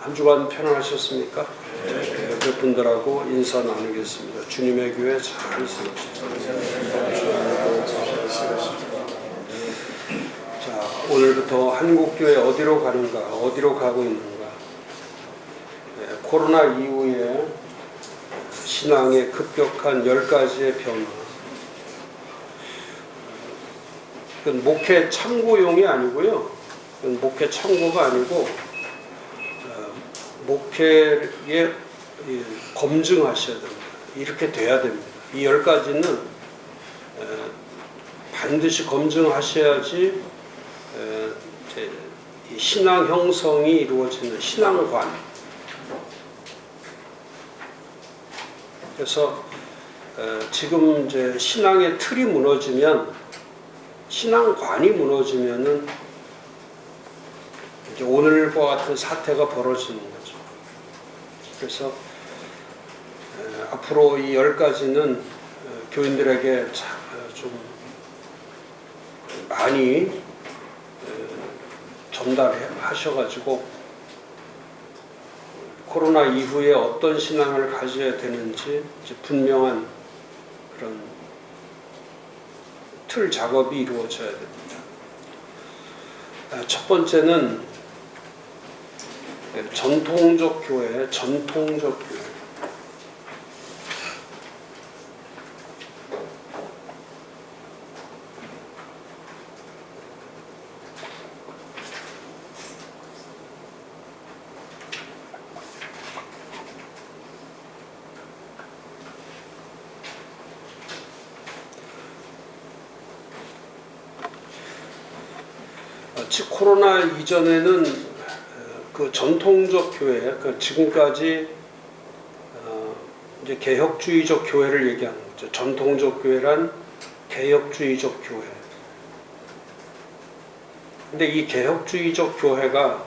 한 주간 편안하셨습니까? 옆에 분들하고 인사 나누겠습니다. 주님의 교회 잘 있으십시오. 자, 오늘부터 한국교회 어디로 가는가, 어디로 가고 있는가. 코로나 이후에 신앙의 급격한 10가지의 변화. 그건 목회 참고용이 아니고요. 그건 목회 참고가 아니고 목회에 검증하셔야 됩니다. 이렇게 돼야 됩니다. 이 10가지는 반드시 검증하셔야지 신앙 형성이 이루어지는 신앙관. 그래서 지금 이제 신앙의 틀이 무너지면, 신앙관이 무너지면은 이제 오늘과 같은 사태가 벌어지는 거죠. 그래서 앞으로 이 10가지는 교인들에게 좀 많이 전달하셔가지고 코로나 이후에 어떤 신앙을 가져야 되는지 이제 분명한 그런 틀 작업이 이루어져야 됩니다. 첫 번째는 전통적 교회. 코로나 이전에는 그 전통적 교회, 그 지금까지 이제 개혁주의적 교회를 얘기하는 거죠. 전통적 교회란 개혁주의적 교회. 근데 이 개혁주의적 교회가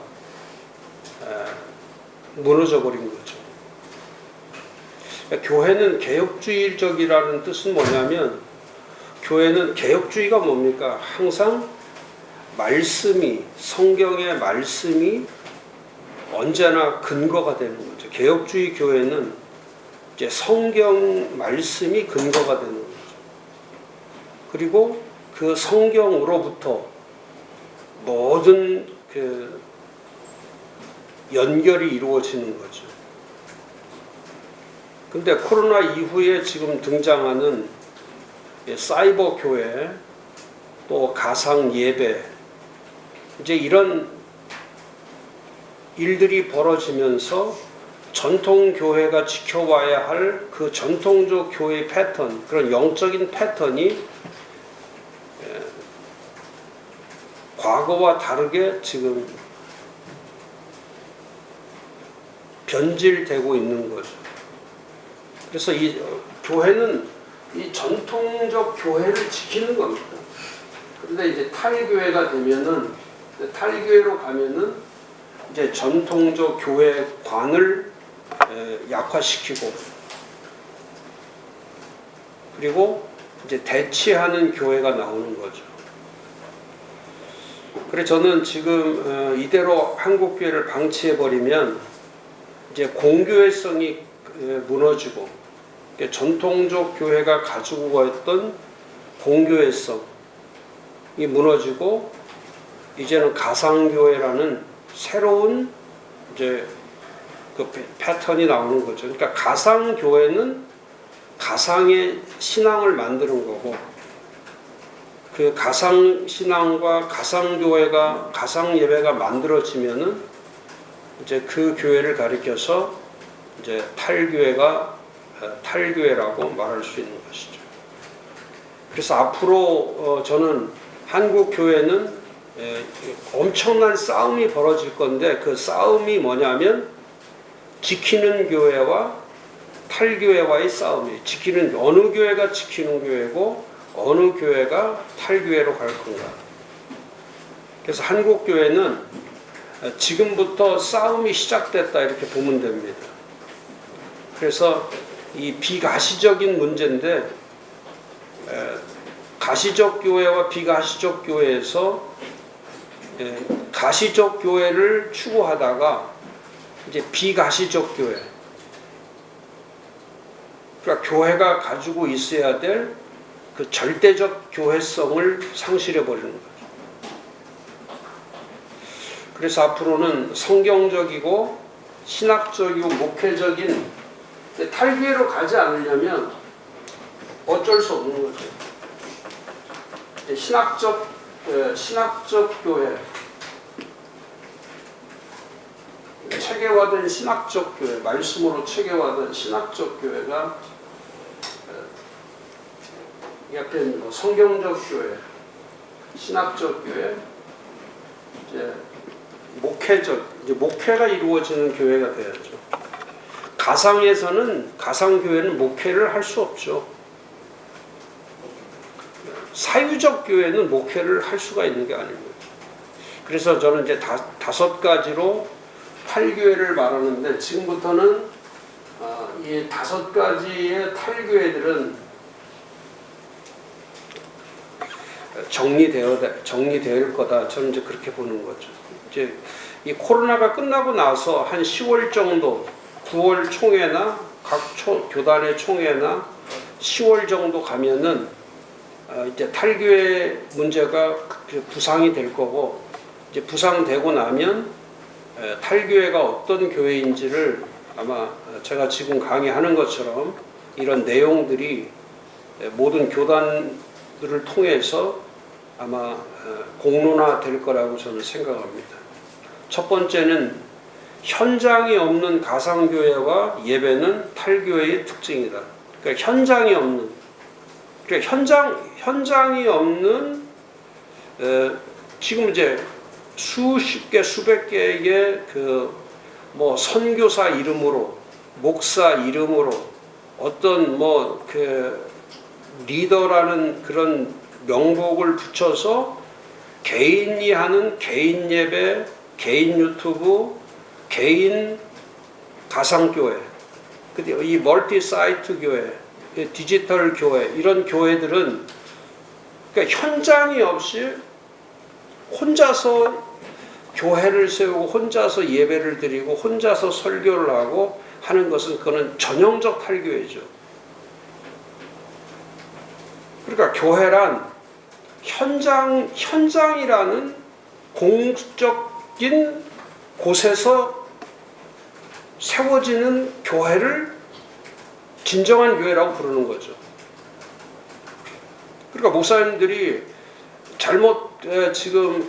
무너져 버린 거죠. 그러니까 교회는 개혁주의적이라는 뜻은 뭐냐면, 교회는 개혁주의가 뭡니까? 항상 성경의 말씀이 언제나 근거가 되는 거죠. 개혁주의 교회는 이제 성경 말씀이 근거가 되는 거죠. 그리고 그 성경으로부터 모든 그 연결이 이루어지는 거죠. 근데 코로나 이후에 지금 등장하는 사이버 교회, 또 가상 예배, 이제 이런 일들이 벌어지면서 전통교회가 지켜와야 할 그 전통적 교회의 패턴, 그런 영적인 패턴이 과거와 다르게 지금 변질되고 있는 거죠. 그래서 이 교회는 이 전통적 교회를 지키는 겁니다. 그런데 이제 탈교회가 되면은, 탈교회로 가면은 이제 전통적 교회관을 약화시키고, 그리고 이제 대치하는 교회가 나오는 거죠. 그래서 저는 지금 이대로 한국교회를 방치해버리면 이제 공교회성이 무너지고, 전통적 교회가 가지고 있던 공교회성이 무너지고, 이제는 가상교회라는 새로운 이제 그 패턴이 나오는 거죠. 그러니까 가상교회는 가상의 신앙을 만드는 거고, 그 가상신앙과 가상교회가, 가상예배가 만들어지면은 이제 그 교회를 가리켜서 이제 탈교회라고 말할 수 있는 것이죠. 그래서 앞으로 저는 한국 교회는 엄청난 싸움이 벌어질 건데, 그 싸움이 뭐냐면 지키는 교회와 탈교회와의 싸움이에요. 어느 교회가 지키는 교회고 어느 교회가 탈교회로 갈 건가. 그래서 한국 교회는 지금부터 싸움이 시작됐다, 이렇게 보면 됩니다. 그래서 이 비가시적인 문제인데, 가시적 교회와 비가시적 교회에서 가시적 교회를 추구하다가 이제 비가시적 교회. 그러니까 교회가 가지고 있어야 될 그 절대적 교회성을 상실해 버리는 거죠. 그래서 앞으로는 성경적이고 신학적이고 목회적인 탈교회로 가지 않으려면 어쩔 수 없는 거죠. 신학적 교회, 체계화된 신학적 교회, 말씀으로 체계화된 신학적 교회가 약간 뭐 성경적 교회, 신학적 교회, 이제 목회가 이루어지는 교회가 돼야죠. 가상 교회는 목회를 할 수 없죠. 사유적 교회는 목회를 할 수가 있는 게 아닙니다. 그래서 저는 이제 5가지로 탈교회를 말하는데, 지금부터는 이 5가지의 탈교회들은 정리될 거다. 저는 이제 그렇게 보는 거죠. 이제 이 코로나가 끝나고 나서 한 10월 정도, 9월 총회나 각 교단의 총회나 10월 정도 가면은 이제 탈교회 문제가 부상이 될 거고, 이제 부상되고 나면 탈교회가 어떤 교회인지를 아마 제가 지금 강의하는 것처럼 이런 내용들이 모든 교단들을 통해서 아마 공론화될 거라고 저는 생각합니다. 첫 번째는 현장이 없는 가상교회와 예배는 탈교회의 특징이다. 그러니까 현장이 없는, 현장이 없는 지금 이제 수십 개, 수백 개의 뭐 선교사 이름으로, 목사 이름으로 어떤 리더라는 그런 명복을 붙여서 개인이 하는 개인 예배, 개인 유튜브, 개인 가상교회, 이 멀티 사이트 교회, 디지털 교회, 이런 교회들은 그러니까 현장이 없이 혼자서 교회를 세우고 혼자서 예배를 드리고 혼자서 설교를 하고 하는 것은 그거는 전형적 탈교회죠. 그러니까 교회란 현장이라는 공적인 곳에서 세워지는 교회를 진정한 교회라고 부르는 거죠. 그러니까 목사님들이 지금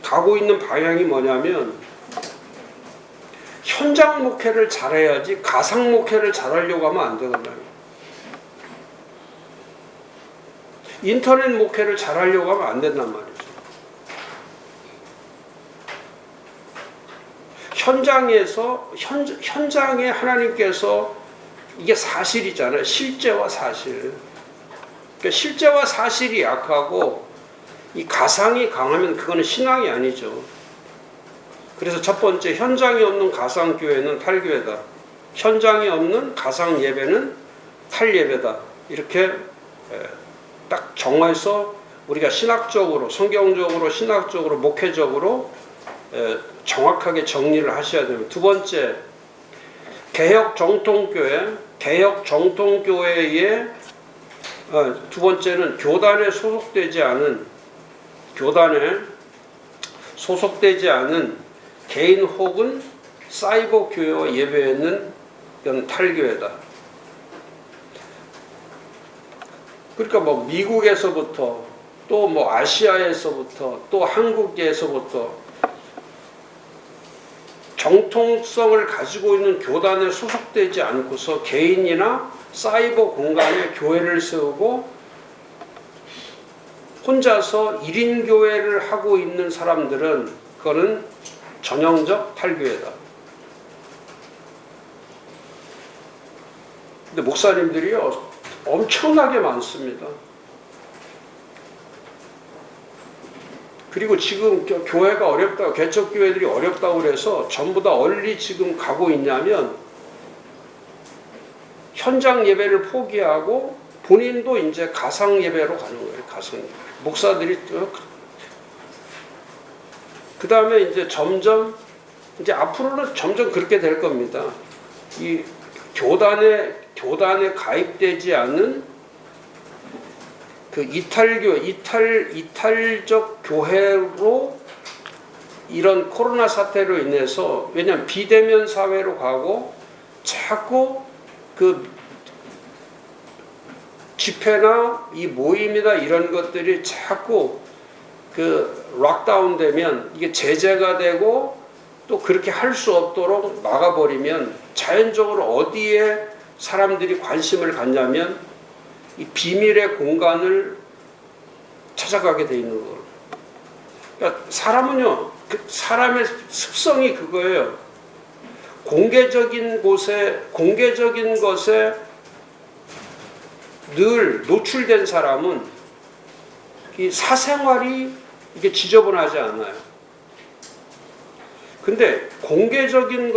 가고 있는 방향이 뭐냐면, 현장 목회를 잘해야지 가상 목회를 잘하려고 하면 안 되거든요. 인터넷 목회를 잘하려고 하면 안 된단 말이죠. 현장에 하나님께서, 이게 사실이잖아요. 실제와 사실. 그러니까 실제와 사실이 약하고 이 가상이 강하면 그거는 신앙이 아니죠. 그래서 첫 번째, 현장이 없는 가상교회는 탈교회다. 현장이 없는 가상 예배는 탈예배다. 이렇게 딱 정해서 우리가 신학적으로, 성경적으로, 신학적으로, 목회적으로 정확하게 정리를 하셔야 됩니다. 두 번째, 개혁 정통교회의 두 번째는 교단에 소속되지 않은 개인 혹은 사이버 교회와 예배는 이건 탈교회다. 그러니까 뭐 미국에서부터 또 뭐 아시아에서부터 또 한국에서부터 정통성을 가지고 있는 교단에 소속되지 않고서 개인이나 사이버 공간에 교회를 세우고 혼자서 1인 교회를 하고 있는 사람들은 그거는 전형적 탈교회다. 근데 목사님들이요 엄청나게 많습니다. 그리고 지금 교회가 어렵다, 개척교회들이 어렵다고 그래서 전부 다 얼리 지금 가고 있냐면, 현장 예배를 포기하고 본인도 이제 가상 예배로 가는 거예요. 가상 예배. 목사들이 그 다음에 이제 점점 이제 앞으로는 점점 그렇게 될 겁니다. 이 교단에 가입되지 않은 그 이탈적 교회로 이런 코로나 사태로 인해서, 왜냐하면 비대면 사회로 가고 자꾸 그 집회나 이 모임이나 이런 것들이 자꾸 그 락다운 되면 이게 제재가 되고 또 그렇게 할 수 없도록 막아버리면 자연적으로 어디에 사람들이 관심을 갖냐면 이 비밀의 공간을 찾아가게 돼 있는 거예요. 그러니까 사람은요, 사람의 습성이 그거예요. 공개적인 것에 늘 노출된 사람은 이 사생활이 이게 지저분하지 않아요. 근데 공개적인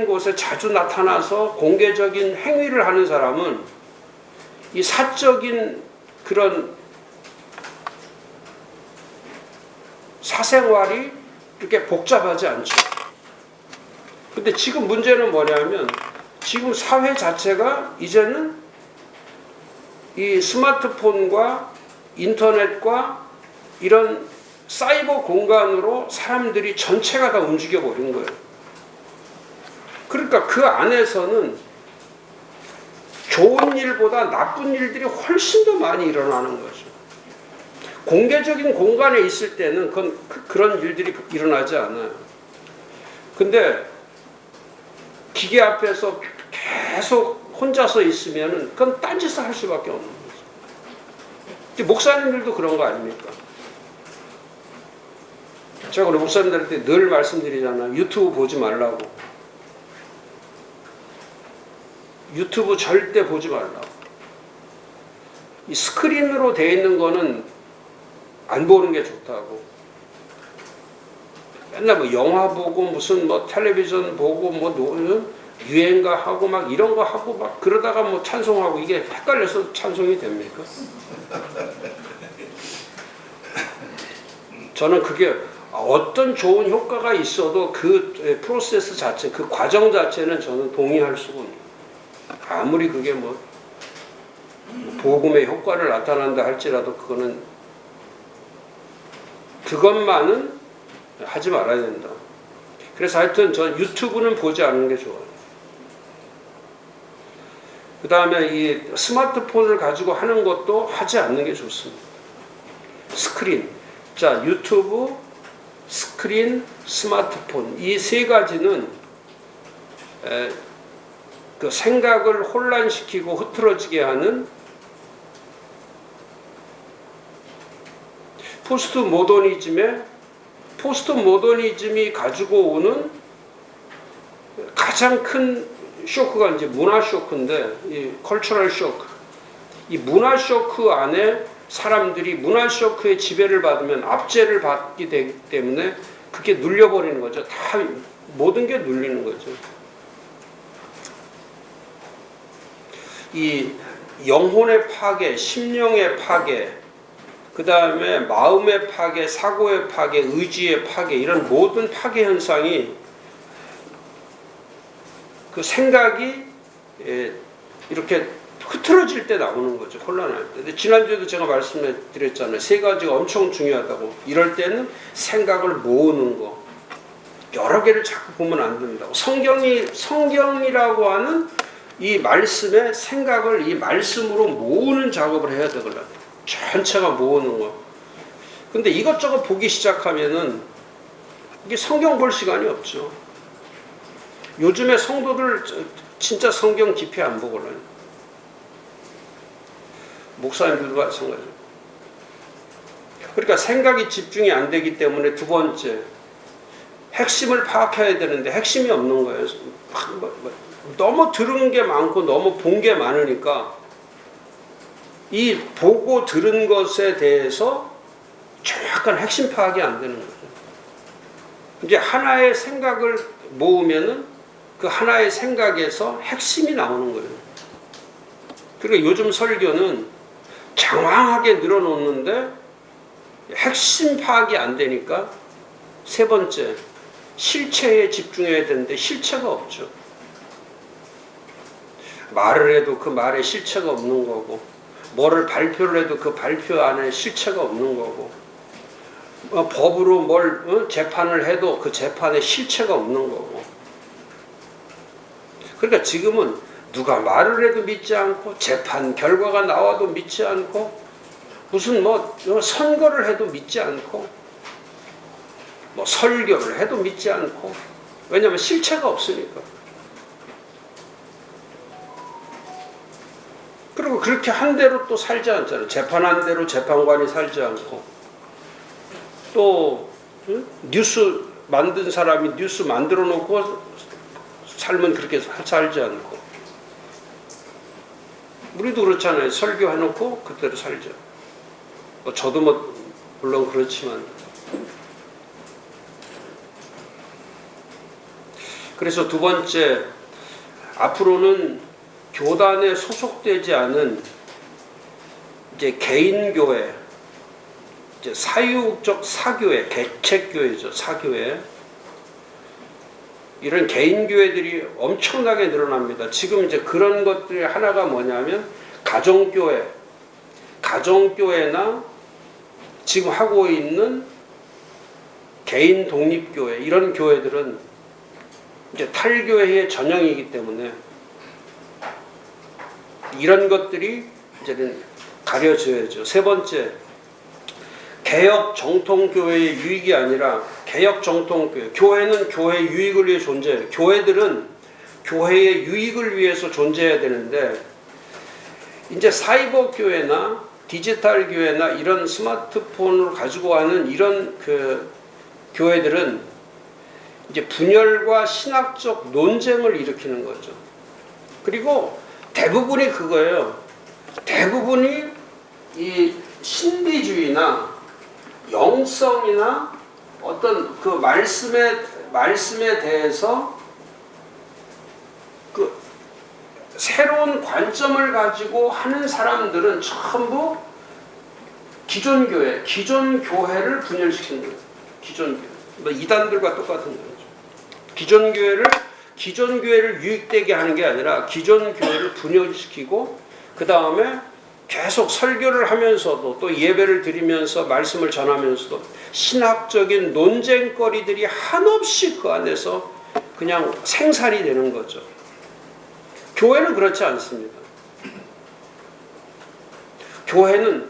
곳에 자주 나타나서 공개적인 행위를 하는 사람은 이 사적인 그런 사생활이 이렇게 복잡하지 않죠. 근데 지금 문제는 뭐냐면 지금 사회 자체가 이제는 이 스마트폰과 인터넷과 이런 사이버 공간으로 사람들이 전체가 다 움직여 버린 거예요. 그러니까 그 안에서는 좋은 일보다 나쁜 일들이 훨씬 더 많이 일어나는 거죠. 공개적인 공간에 있을 때는 그런 일들이 일어나지 않아요. 근데 기계 앞에서 계속 혼자서 있으면은 그건 딴짓을 할 수밖에 없는 거죠. 목사님들도 그런 거 아닙니까? 제가 우리 목사님들한테 늘 말씀드리잖아요. 유튜브 보지 말라고. 유튜브 절대 보지 말라고. 이 스크린으로 되어 있는 거는 안 보는 게 좋다고. 맨날 뭐 영화 보고 무슨 뭐 텔레비전 보고 뭐 유행가 하고 막 이런 거 하고 막 그러다가 뭐 찬송하고 이게 헷갈려서 찬송이 됩니까? 저는 그게 어떤 좋은 효과가 있어도 그 프로세스 자체, 그 과정 자체는 저는 동의할 수가 없어요. 아무리 그게 뭐 복음의 효과를 나타난다 할지라도 그것만은 하지 말아야 된다. 그래서 하여튼 저 유튜브는 보지 않는 게 좋아요. 그 다음에 이 스마트폰을 가지고 하는 것도 하지 않는 게 좋습니다. 스크린. 자, 유튜브, 스크린, 스마트폰. 이 세 가지는 그 생각을 혼란시키고 흐트러지게 하는 포스트 모더니즘이 가지고 오는 가장 큰 쇼크가 이제 문화 쇼크인데, 이 컬처럴 쇼크. 이 문화 쇼크 안에 사람들이 문화 쇼크의 지배를 받으면 압제를 받게 되기 때문에 그게 눌려버리는 거죠. 다 모든 게 눌리는 거죠. 이 영혼의 파괴, 심령의 파괴, 그 다음에 마음의 파괴, 사고의 파괴, 의지의 파괴, 이런 모든 파괴 현상이 그 생각이 이렇게 흐트러질 때 나오는 거죠. 혼란할 때. 근데 지난주에도 제가 말씀드렸잖아요. 세 가지가 엄청 중요하다고. 이럴 때는 생각을 모으는 거. 여러 개를 자꾸 보면 안 된다고. 성경이라고 하는 이 말씀의 생각을 이 말씀으로 모으는 작업을 해야 되거든요. 전체가 모으는 거. 근데 이것저것 보기 시작하면은 이게 성경 볼 시간이 없죠. 요즘에 성도들 진짜 성경 깊이 안 보거든요. 목사님들도 마찬가지고. 그러니까 생각이 집중이 안 되기 때문에 두 번째, 핵심을 파악해야 되는데 핵심이 없는 거예요. 너무 들은 게 많고 너무 본 게 많으니까 이 보고 들은 것에 대해서 정확한 핵심 파악이 안 되는 거죠. 이제 하나의 생각을 모으면은 그 하나의 생각에서 핵심이 나오는 거예요. 그러니까 요즘 설교는 장황하게 늘어놓는데 핵심 파악이 안 되니까 세 번째, 실체에 집중해야 되는데 실체가 없죠. 말을 해도 그 말에 실체가 없는 거고, 뭐를 발표를 해도 그 발표 안에 실체가 없는 거고, 법으로 뭘 재판을 해도 그 재판에 실체가 없는 거고. 그러니까 지금은 누가 말을 해도 믿지 않고, 재판 결과가 나와도 믿지 않고, 무슨 뭐 선거를 해도 믿지 않고, 뭐 설교를 해도 믿지 않고. 왜냐하면 실체가 없으니까. 그리고 그렇게 한 대로 또 살지 않잖아요. 재판한 대로 재판관이 살지 않고, 또 뉴스 만든 사람이 뉴스 만들어 놓고 삶은 그렇게 살지 않고. 우리도 그렇잖아요. 설교해놓고 그대로 살죠. 저도 뭐 물론 그렇지만. 그래서 두 번째, 앞으로는 교단에 소속되지 않은 이제 개인교회, 이제 사유적 사교회, 개척교회죠. 사교회. 이런 개인교회들이 엄청나게 늘어납니다. 지금 이제 그런 것들이 하나가 뭐냐면 가정교회, 가정교회나 지금 하고 있는 개인 독립교회, 이런 교회들은 이제 탈교회의 전형이기 때문에 이런 것들이 이제는 가려져야죠. 세 번째, 개혁 정통교회의 유익이 아니라 개혁 정통교회. 교회는 교회 유익을 위해 존재해요. 교회들은 교회의 유익을 위해서 존재해야 되는데, 이제 사이버 교회나 디지털 교회나 이런 스마트폰을 가지고 하는 이런 그 교회들은 이제 분열과 신학적 논쟁을 일으키는 거죠. 그리고 대부분이 그거예요. 대부분이 이 신비주의나 영성이나 어떤 그 말씀에 대해서 그 새로운 관점을 가지고 하는 사람들은 전부 기존 교회, 기존 교회를 분열시키는 거예요. 기존 교회. 뭐 이단들과 똑같은 거죠. 기존 교회를 유익되게 하는 게 아니라 기존 교회를 분열시키고, 그 다음에 계속 설교를 하면서도 또 예배를 드리면서 말씀을 전하면서도 신학적인 논쟁거리들이 한없이 그 안에서 그냥 생산이 되는 거죠. 교회는 그렇지 않습니다. 교회는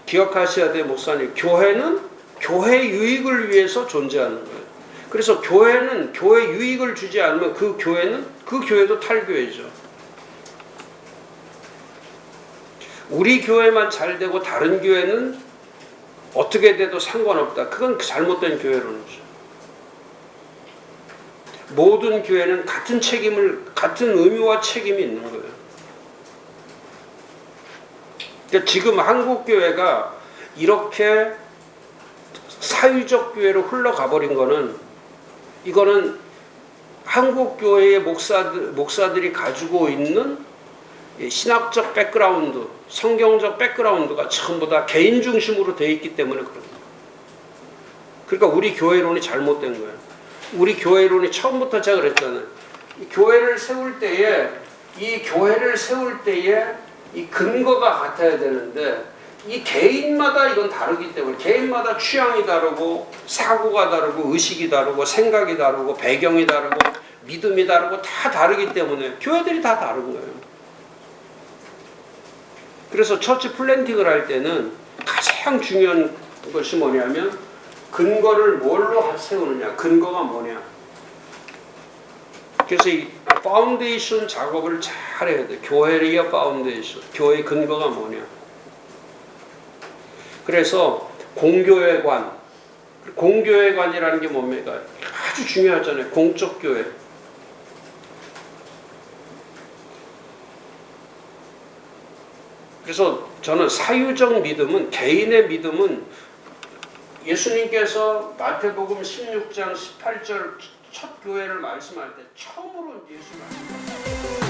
기억하셔야 돼요, 목사님. 교회는 교회 유익을 위해서 존재하는 거예요. 그래서 교회는 교회 유익을 주지 않으면 그 교회도 탈교회죠. 우리 교회만 잘 되고 다른 교회는 어떻게 돼도 상관없다. 그건 잘못된 교회론이죠. 모든 교회는 같은 의미와 책임이 있는 거예요. 그러니까 지금 한국 교회가 이렇게 사유적 교회로 흘러가 버린 거는, 이거는 한국 교회의 목사들이 가지고 있는 신학적 백그라운드, 성경적 백그라운드가 전부 다 개인 중심으로 되어 있기 때문에 그럽니다. 그러니까 우리 교회론이 잘못된 거예요. 우리 교회론이 처음부터 제가 그랬잖아요. 이 교회를 세울 때에 이 근거가 같아야 되는데, 이 개인마다 이건 다르기 때문에, 개인마다 취향이 다르고 사고가 다르고 의식이 다르고 생각이 다르고 배경이 다르고 믿음이 다르고 다 다르기 때문에 교회들이 다 다른 거예요. 그래서 처치 플랜팅을 할 때는 가장 중요한 것이 뭐냐면 근거를 뭘로 세우느냐, 근거가 뭐냐. 그래서 이 파운데이션 작업을 잘 해야 돼. 교회의 파운데이션, 교회의 근거가 뭐냐. 그래서 공교회관이라는 게 뭡니까? 아주 중요하잖아요. 공적 교회. 그래서 저는 사유적 믿음은, 개인의 믿음은 예수님께서 마태복음 16장 18절 첫 교회를 말씀할 때 처음으로 예수 말씀하셨어요.